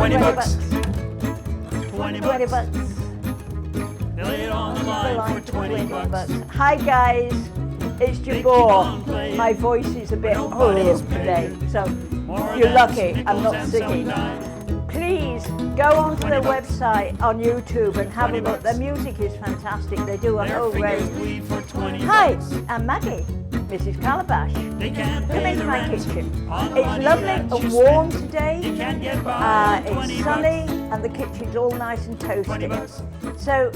20 bucks. 20 20 bucks. They lay it on the line for 20 bucks. Hi guys, it's Jabor. My voice is a bit hoarse today, so you're lucky I'm not singing. Please go onto their website on YouTube and have a look. Their music is fantastic. They do a whole range. Hi, I'm Maggie, Mrs. Calabash. Come into my kitchen. It's lovely and warm today. It's sunny and the kitchen's all nice and toasty. So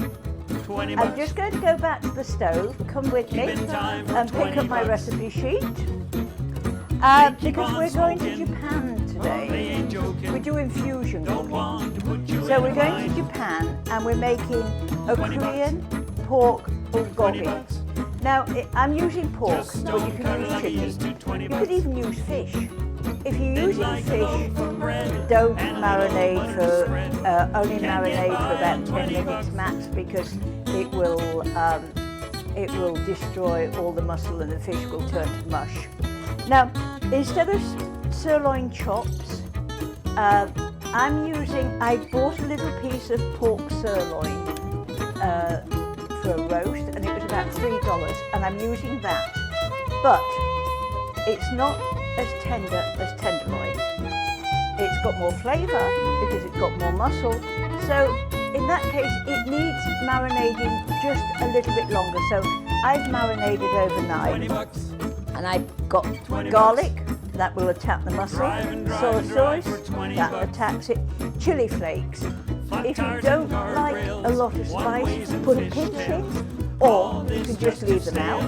I'm just going to go back to the stove. Come with me and pick up my recipe sheet. Because we're going to Japan today. We're doing fusion cooking. So we're going to Japan and we're making a Korean pork bulgogi. Now I'm using pork, but you can use chicken. You could even use fish. If you're using fish, don't marinate for, only marinate for about 10 minutes max, because it will destroy all the muscle and the fish will turn to mush. Now, instead of sirloin chops, I bought a little piece of pork sirloin for a roast, and it was about $3, and I'm using that. But it's not as tender as tenderloin. It's got more flavour because it's got more muscle. So in that case, it needs marinating just a little bit longer. So I've marinated overnight. And I've got garlic, that will attack the muscle, soy sauce, that attacks it, chili flakes. If you don't like a lot of spice, put a pinch in, or you can just leave them out.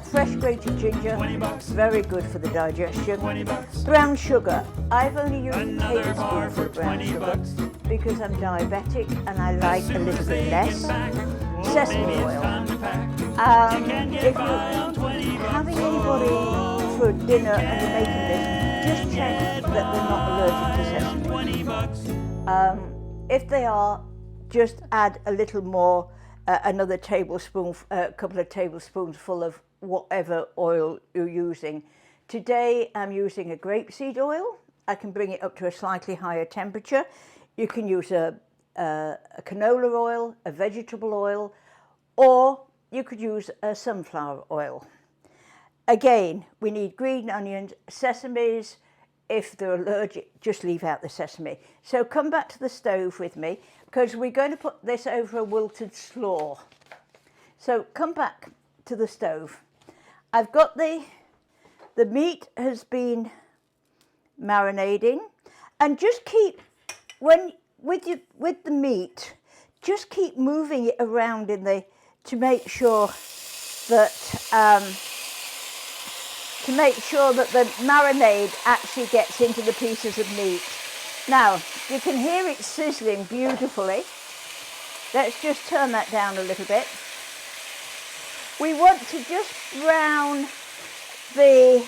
Fresh grated ginger, very good for the digestion. Brown sugar, I've only used a tablespoon of brown sugar because I'm diabetic and I like a little bit less. Sesame oil. If you're having anybody for dinner and you're making this, just check that they're not allergic to sesame. If they are, just add a little more, another tablespoon, a couple of tablespoons full of whatever oil you're using. Today I'm using a grapeseed oil. I can bring it up to a slightly higher temperature. You can use a canola oil, a vegetable oil, or you could use a sunflower oil. Again, we need green onions, sesames. If they're allergic, just leave out the sesame. So come back to the stove with me, because we're going to put this over a wilted slaw. So come back to the stove. I've got the meat has been marinating, and just keep, with the meat, just keep moving it around to make sure that the marinade actually gets into the pieces of meat. Now, you can hear it sizzling beautifully. Let's just turn that down a little bit. We want to just brown the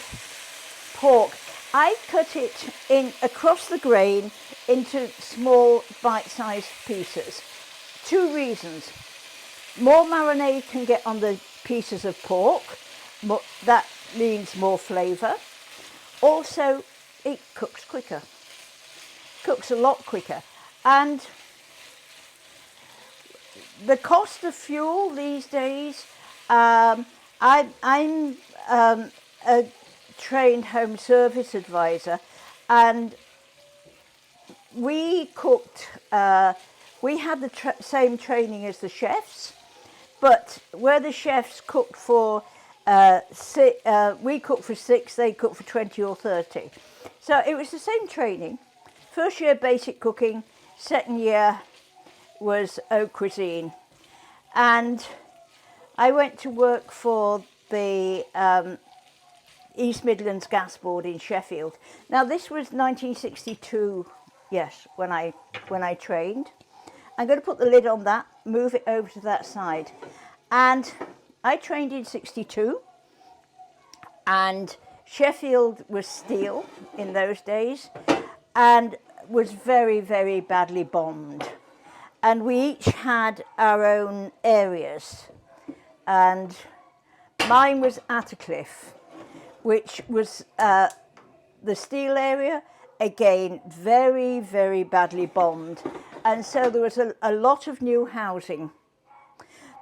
pork. I cut it in across the grain into small bite-sized pieces. Two reasons. More marinade can get on the pieces of pork. That means more flavour. Also, it cooks quicker. Cooks a lot quicker. And the cost of fuel these days, I'm a trained home service advisor, and we cooked, we had the same training as the chefs, but where the chefs cooked for we cooked for 6, they cooked for 20 or 30. So it was the same training. First year basic cooking, second year was haute cuisine. And I went to work for the East Midlands Gas Board in Sheffield. Now this was 1962, yes, when I trained. I'm going to put the lid on that, move it over to that side. And I trained in 62, and Sheffield was steel in those days and was very, very badly bombed. And we each had our own areas. And mine was Attercliffe, which was the steel area, again, very, very badly bombed. And so there was a lot of new housing.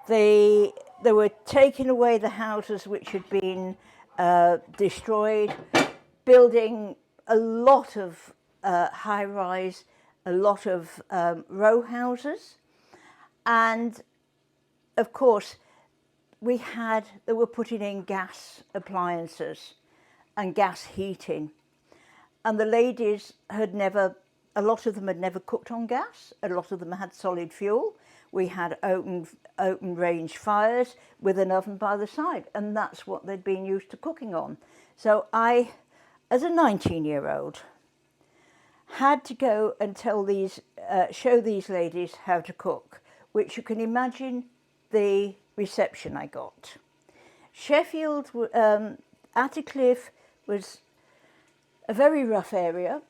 They were taking away the houses which had been destroyed, building a lot of high-rise, a lot of row houses. And of course, they were putting in gas appliances and gas heating. And the ladies had never, a lot of them had never cooked on gas. A lot of them had solid fuel. We had open range fires with an oven by the side, and that's what they'd been used to cooking on. So I, as a 19-year-old, had to go and show these ladies how to cook, which you can imagine the reception I got. Sheffield, Attercliffe was a very rough area.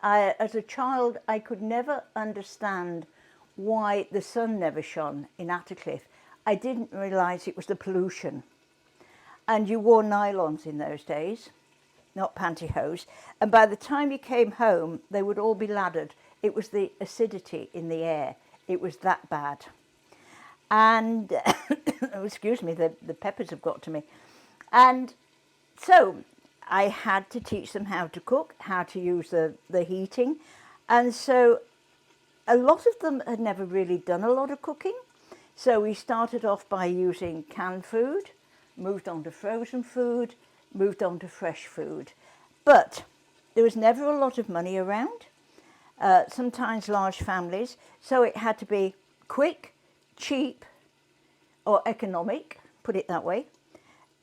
As a child, I could never understand why the sun never shone in Attercliffe. I didn't realise it was the pollution. And you wore nylons in those days, not pantyhose. And by the time you came home, they would all be laddered. It was the acidity in the air. It was that bad. And, oh, excuse me, the peppers have got to me. And so I had to teach them how to cook, how to use the heating. And so a lot of them had never really done a lot of cooking. So we started off by using canned food, moved on to frozen food, moved on to fresh food. But there was never a lot of money around, sometimes large families. So it had to be quick, cheap, or economic, put it that way,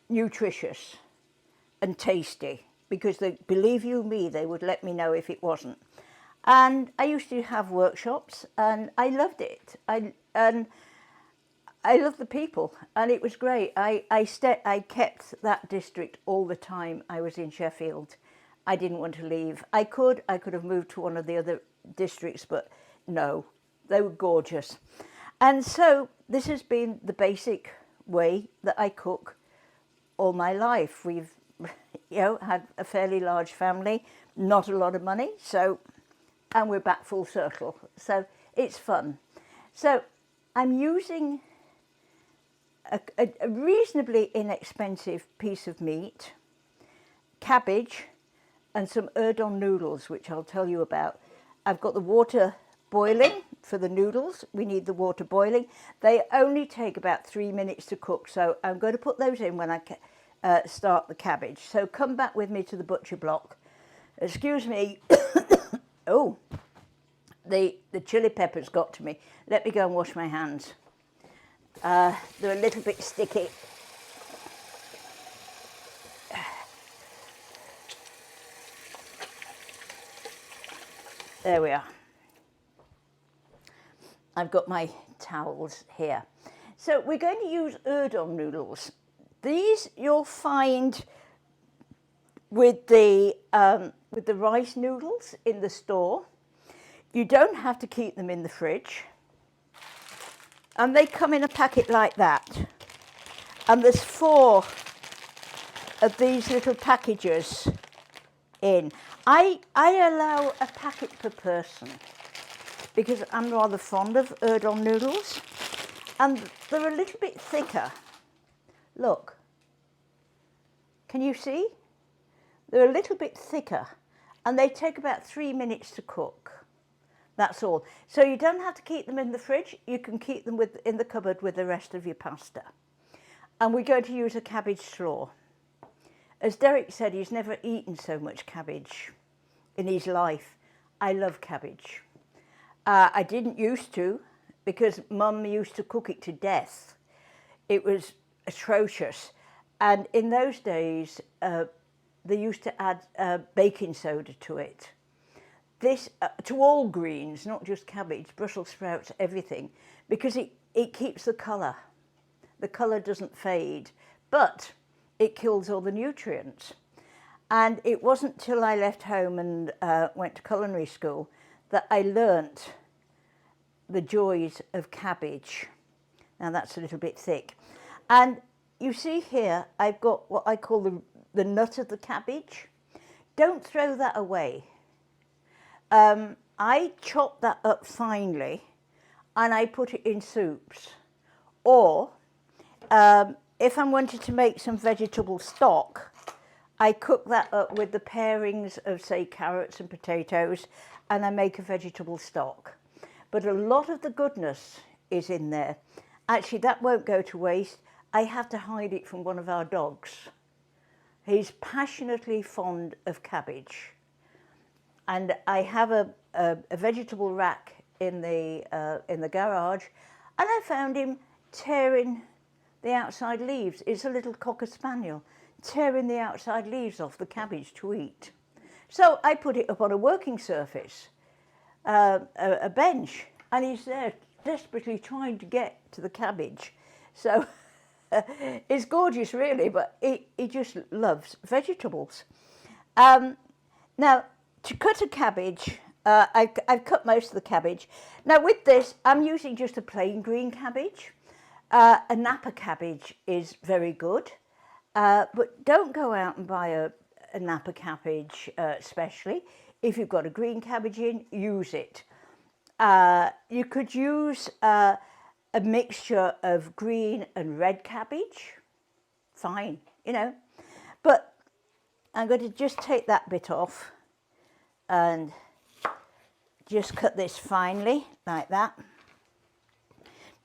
nutritious and tasty, because believe you me, they would let me know if it wasn't. And I used to have workshops, and I loved it. And I loved the people, and it was great. I kept that district all the time I was in Sheffield. I didn't want to leave. I could have moved to one of the other districts, but no, they were gorgeous. And so this has been the basic way that I cook all my life. We've, had a fairly large family, not a lot of money, and we're back full circle. So it's fun. So I'm using a reasonably inexpensive piece of meat, cabbage, and some Erdon noodles, which I'll tell you about. I've got the water boiling for the noodles. We need the water boiling. They only take about 3 minutes to cook, so I'm going to put those in when I start the cabbage. So come back with me to the butcher block. Excuse me. Oh, the chili peppers got to me. Let me go and wash my hands. They're a little bit sticky. There we are. I've got my towels here. So we're going to use Erdon noodles. These you'll find with the rice noodles in the store. You don't have to keep them in the fridge. And they come in a packet like that. And there's 4 of these little packages in. I allow a packet per person because I'm rather fond of Erdon noodles. And they're a little bit thicker. Look. Can you see? They're a little bit thicker. And they take about 3 minutes to cook. That's all. So you don't have to keep them in the fridge. You can keep them in the cupboard with the rest of your pasta. And we're going to use a cabbage slaw. As Derek said, he's never eaten so much cabbage in his life. I love cabbage. I didn't used to, because Mum used to cook it to death. It was atrocious. And in those days, they used to add baking soda to it. This, to all greens, not just cabbage, Brussels sprouts, everything, because it keeps the colour. The colour doesn't fade, but it kills all the nutrients. And it wasn't till I left home and went to culinary school that I learnt the joys of cabbage. Now that's a little bit thick. And you see here, I've got what I call the nut of the cabbage. Don't throw that away, I chop that up finely and I put it in soups. Or if I wanted to make some vegetable stock, I cook that up with the pairings of, say, carrots and potatoes, and I make a vegetable stock. But a lot of the goodness is in there. Actually, that won't go to waste. I have to hide it from one of our dogs. He's passionately fond of cabbage. And I have a vegetable rack in the garage, and I found him tearing the outside leaves. It's a little Cocker Spaniel, tearing the outside leaves off the cabbage to eat. So I put it up on a working surface, a bench, and he's there desperately trying to get to the cabbage. So it's gorgeous, really, but he just loves vegetables. Now, to cut a cabbage, I've cut most of the cabbage. Now with this, I'm using just a plain green cabbage. A Napa cabbage is very good, but don't go out and buy a Napa cabbage especially. If you've got a green cabbage in, use it. You could use a mixture of green and red cabbage, fine, you know. But I'm going to just take that bit off and just cut this finely like that.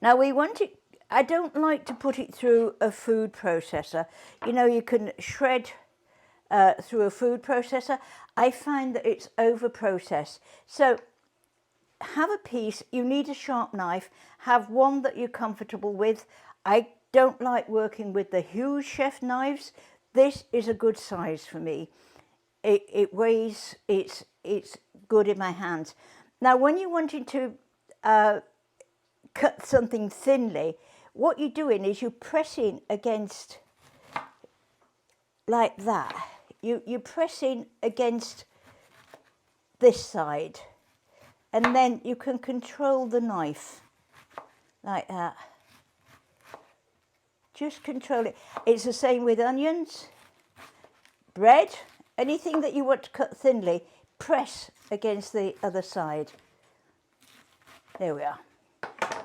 Now we want it, I don't like to put it through a food processor. You know, you can shred through a food processor. I find that it's over processed. So have a piece, you need a sharp knife, have one that you're comfortable with. I don't like working with the huge chef knives. This is a good size for me. It weighs, it's good in my hands. Now when you're wanting to cut something thinly, what you're doing is you're pressing against, like that. You're pressing against this side, and then you can control the knife like that. Just control it. It's the same with onions, bread, anything that you want to cut thinly, press against the other side. There we are.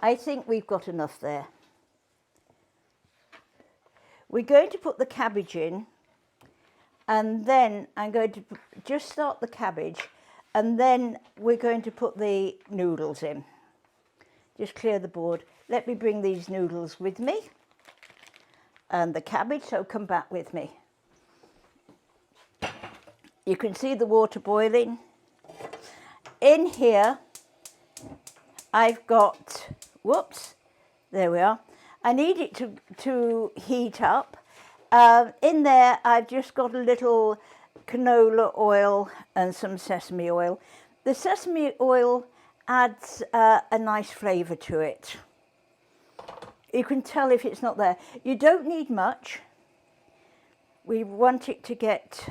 I think we've got enough there. We're going to put the cabbage in, and then I'm going to just start the cabbage, and then we're going to put the noodles in. Just clear the board. Let me bring these noodles with me and the cabbage, so come back with me. You can see the water boiling. In here, I've got, whoops, there we are. I need it to heat up. In there, I've just got a little canola oil and some sesame oil. The sesame oil adds a nice flavour to it. You can tell if it's not there. You don't need much. We want it to get,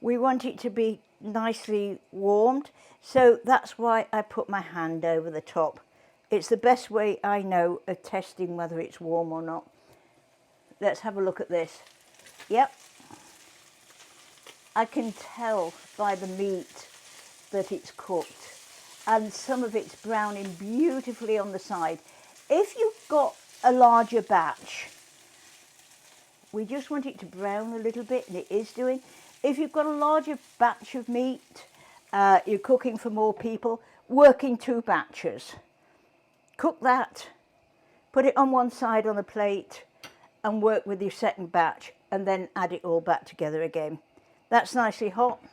we want it to be nicely warmed. So that's why I put my hand over the top. It's the best way I know of testing whether it's warm or not. Let's have a look at this. Yep. I can tell by the meat that it's cooked, and some of it's browning beautifully on the side. If you've got a larger batch, we just want it to brown a little bit, and it is doing. If you've got a larger batch of meat, you're cooking for more people, work in 2 batches. Cook that, put it on one side on a plate, and work with your second batch, and then add it all back together again. That's nicely hot.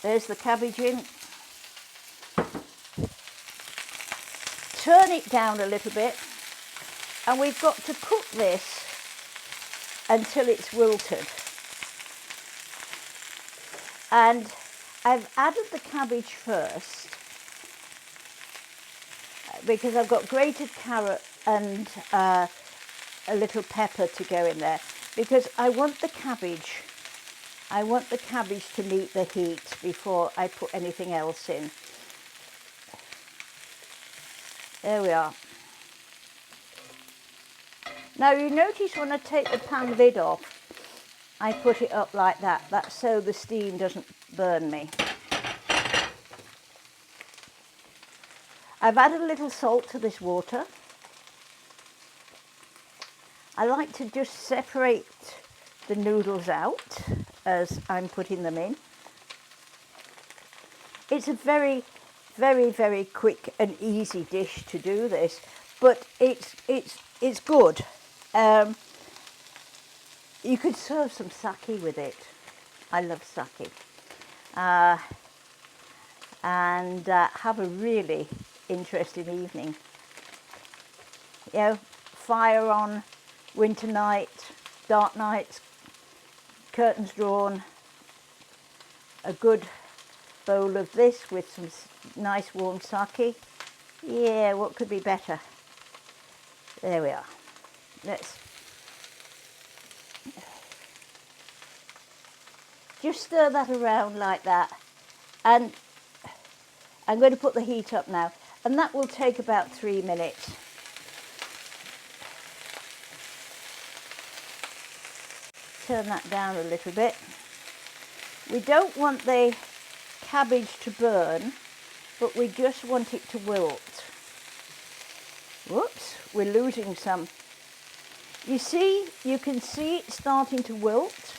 There's the cabbage in. Turn it down a little bit, and we've got to cook this until it's wilted. And I've added the cabbage first because I've got grated carrot and a little pepper to go in there, because I want the cabbage to meet the heat before I put anything else in. There we are. Now you notice when I take the pan lid off, I put it up like that. That's so the steam doesn't burn me. I've added a little salt to this water. I like to just separate the noodles out as I'm putting them in. It's a very, very, very quick and easy dish to do this, but it's good. You could serve some sake with it. I love sake. And have a really interesting evening. You know, fire on, winter night, dark nights, curtains drawn, a good bowl of this with some nice warm sake. Yeah, what could be better? There we are. Let's just stir that around like that, and I'm going to put the heat up now, and that will take about 3 minutes. Turn that down a little bit. We don't want the cabbage to burn, but we just want it to wilt. Whoops, we're losing some. You see, you can see it starting to wilt.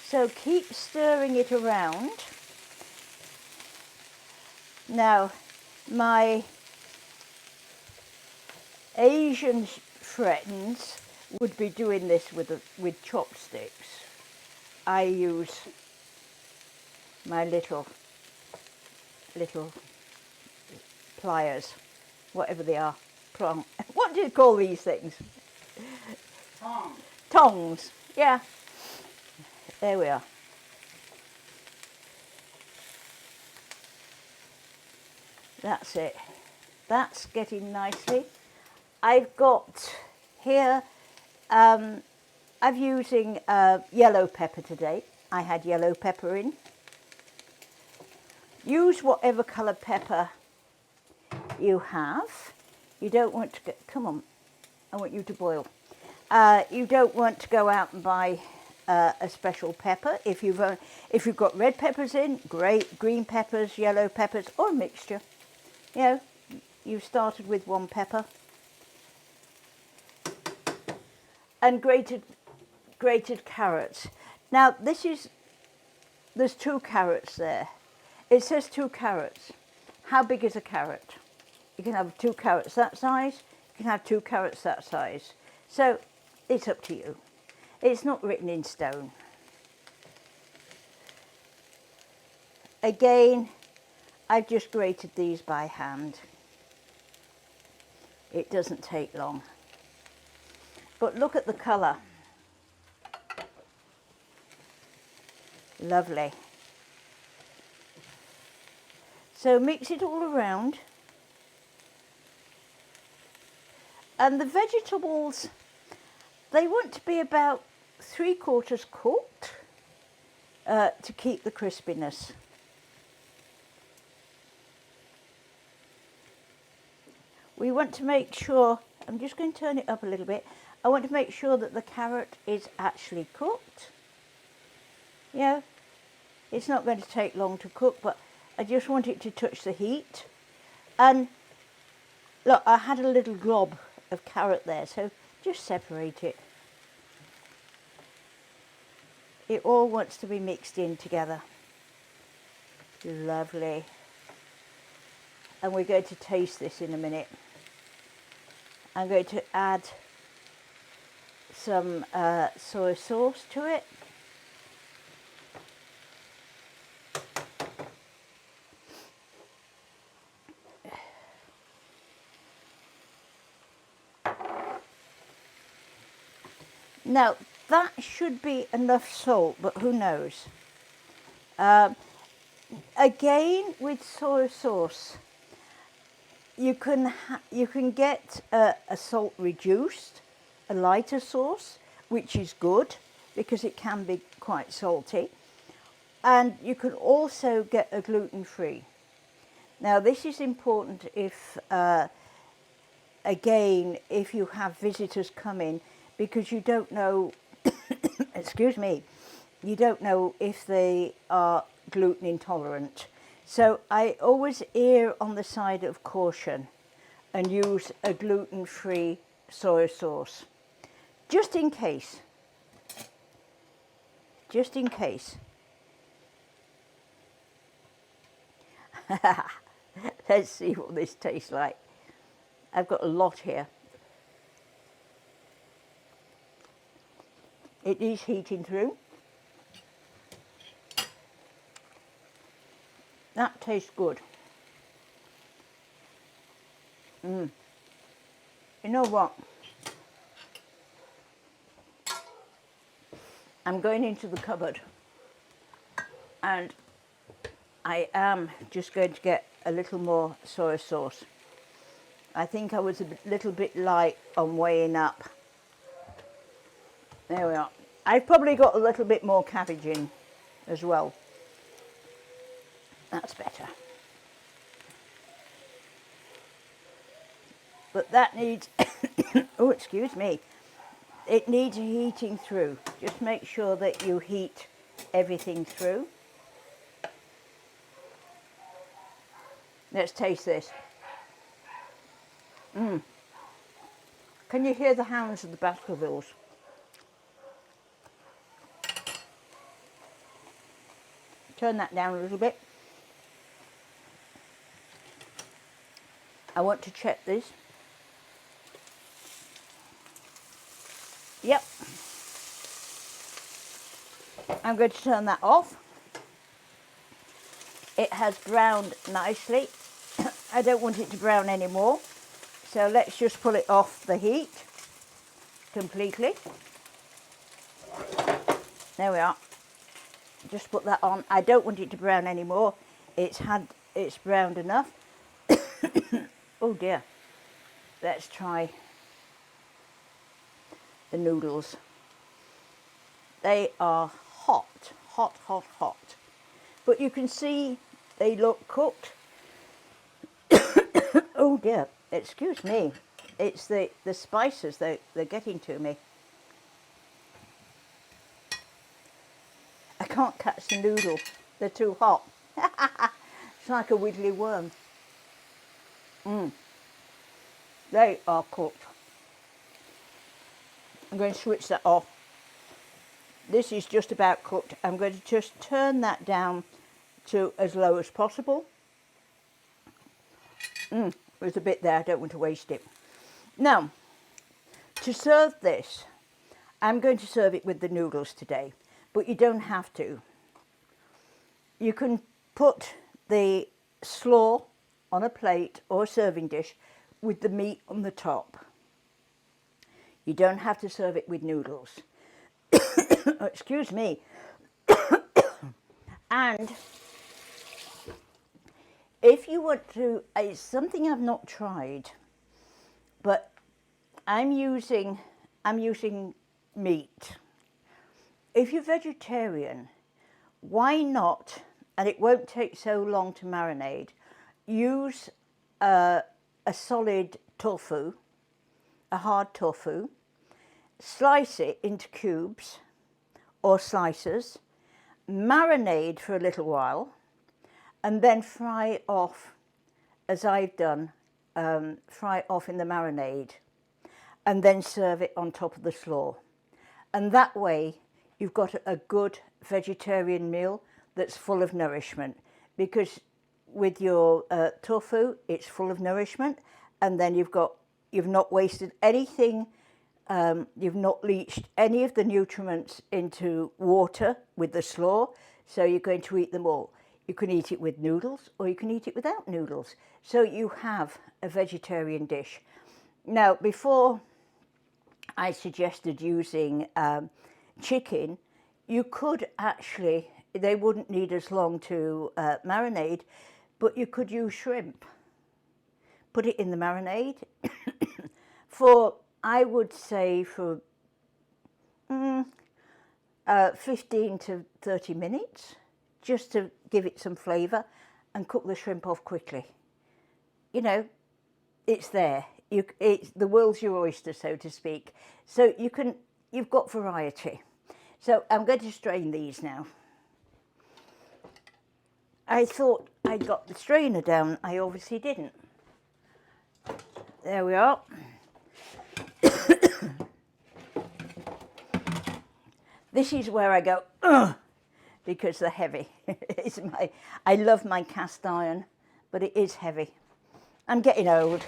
So keep stirring it around. Now, my Asian friends would be doing this with chopsticks. I use my little pliers, whatever they are. What do you call these things? Tongs. Tongs, yeah. There we are. That's it. That's getting nicely. I've got here, I'm using yellow pepper today. I had yellow pepper in. Use whatever colour pepper you have. You don't want to get, come on, I want you to boil. You don't want to go out and buy a special pepper. If you've got red peppers in, great. Green peppers, yellow peppers, or a mixture. You know, you've started with one pepper. And grated carrots. Now there's 2 carrots there. It says 2 carrots. How big is a carrot? You can have 2 carrots that size, you can have 2 carrots that size. So it's up to you. It's not written in stone. Again, I've just grated these by hand. It doesn't take long. But look at the colour. Lovely. So mix it all around. And the vegetables, they want to be about 3/4 cooked to keep the crispiness. We want to make sure, I'm just going to turn it up a little bit. I want to make sure that the carrot is actually cooked. You know, it's not going to take long to cook, but I just want it to touch the heat. And look, I had a little glob of carrot there, so just separate it. It all wants to be mixed in together. Lovely. And we're going to taste this in a minute. I'm going to add some soy sauce to it. Now that should be enough salt, but who knows? Again, with soy sauce, you can get a salt reduced, a lighter sauce, which is good because it can be quite salty. And you can also get a gluten-free. Now this is important if again, if you have visitors coming, because you don't know, excuse me, you don't know if they are gluten intolerant. So I always err on the side of caution and use a gluten-free soy sauce, just in case. Just in case. Let's see what this tastes like. I've got a lot here. It is heating through. That tastes good. You know what? I'm going into the cupboard and I am just going to get a little more soy sauce. I think I was a little bit light on weighing up. There we are. I've probably got a little bit more cabbage in as well. That's better. But that needs, oh, excuse me, it needs heating through. Just make sure that you heat everything through. Let's taste this. Can you hear the hounds of the Baskervilles? Turn that down a little bit. I want to check this. Yep. I'm going to turn that off. It has browned nicely. I don't want it to brown anymore. So let's just pull it off the heat completely. There we are. Just put that on. I don't want it to brown anymore. It's browned enough. Oh dear. Let's try the noodles. They are hot, hot, hot, hot. But you can see they look cooked. Oh dear, excuse me. It's the spices they're getting to me. I can't catch the noodle. They're too hot. It's like a wiggly worm. They are cooked. I'm going to switch that off. This is just about cooked. I'm going to just turn that down to as low as possible. There's a bit there, I don't want to waste it. Now, to serve this, I'm going to serve it with the noodles today, but you don't have to. You can put the slaw on a plate or a serving dish with the meat on the top. You don't have to serve it with noodles. Excuse me. And if you want to, it's something I've not tried, but I'm using meat. If you're vegetarian, why not, and it won't take so long to marinate, use a solid tofu, a hard tofu, slice it into cubes or slices, marinade for a little while, and then fry off, as I've done, fry off in the marinade, and then serve it on top of the slaw. And that way you've got a good vegetarian meal that's full of nourishment, because with your tofu it's full of nourishment, and then you've not wasted anything. You've not leached any of the nutrients into water with the slaw, so you're going to eat them all. You can eat it with noodles or you can eat it without noodles. So you have a vegetarian dish. Now, before I suggested using chicken, you could actually, they wouldn't need as long to marinate, but you could use shrimp. Put it in the marinade for, I would say, for 15 to 30 minutes, just to give it some flavour, and cook the shrimp off quickly. You know, it's there. it's the world's your oyster, so to speak. So you've got variety. So I'm going to strain these now. I thought I got the strainer down. I obviously didn't. There we are. This is where I go, ugh, because they're heavy. I love my cast iron, but it is heavy. I'm getting old.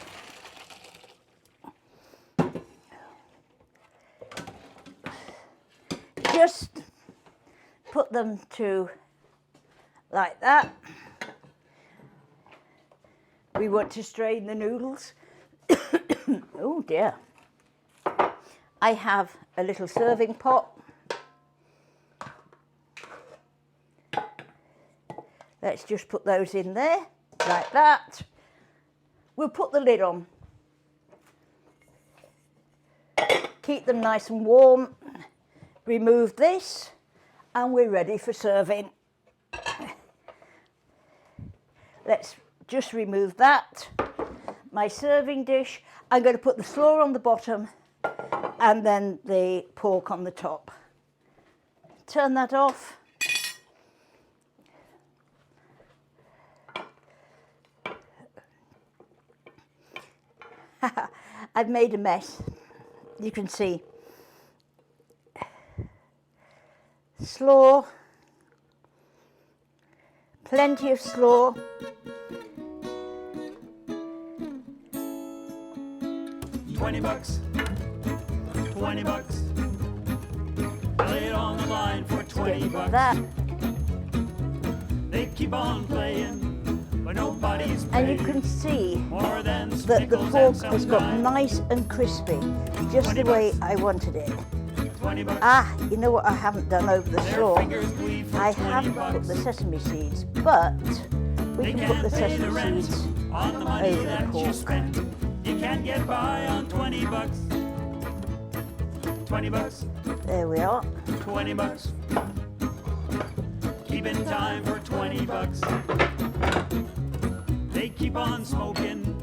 Just put them to like that. We want to strain the noodles. Oh dear. I have a little serving pot. Let's just put those in there, like that. We'll put the lid on. Keep them nice and warm. Remove this, and we're ready for serving. Let's just remove that. My serving dish. I'm going to put the slaw on the bottom and then the pork on the top. Turn that off. I've made a mess. You can see. Slaw. Plenty of slaw. $20. $20. Lay it on the line for $20. That. They keep on playing, but nobody's paying. And you can see More than that the Snickles pork and some has got dime. nice and crispy, just the way I wanted it. $20. Ah, you know what I haven't done over the Their slaw? fingers bleed for I haven't put $20. the sesame seeds, but we They can put the can't pay the sesame rent seeds on the money over the that you pork. spent. You can't get by on $20. $20. There we are. $20. Keep in time for $20. They keep on smoking.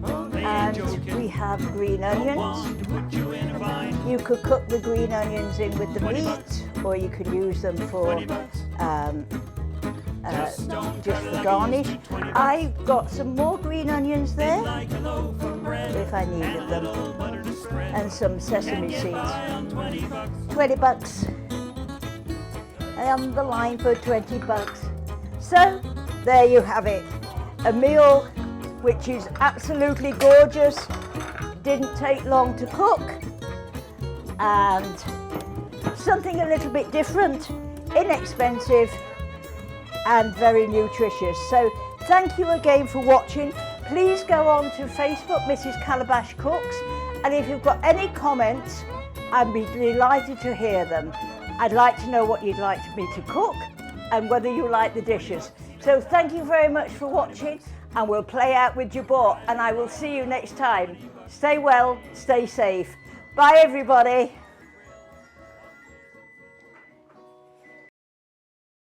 Oh, they ain't And joking. we have green Don't onions. want to put you in a bind. You could cook the green onions in with the meat, or you could use them for $20. Just don't just cut it for like garnish. you used to. $20. I've got some more green onions there, Like a loaf of bread if I and needed a them, little butter to spread. and some Can't sesame get seeds. by on $20. $20. On the line for $20. So there you have it. A meal which is absolutely gorgeous, didn't take long to cook, and something a little bit different, inexpensive, and very nutritious. So thank you again for watching. Please go on to Facebook, Mrs. Calabash Cooks, and if you've got any comments, I'd be delighted to hear them. I'd like to know what you'd like me to cook and whether you like the dishes. So thank you very much for watching, and we'll play out with your board, and I will see you next time. Stay well, stay safe. Bye everybody.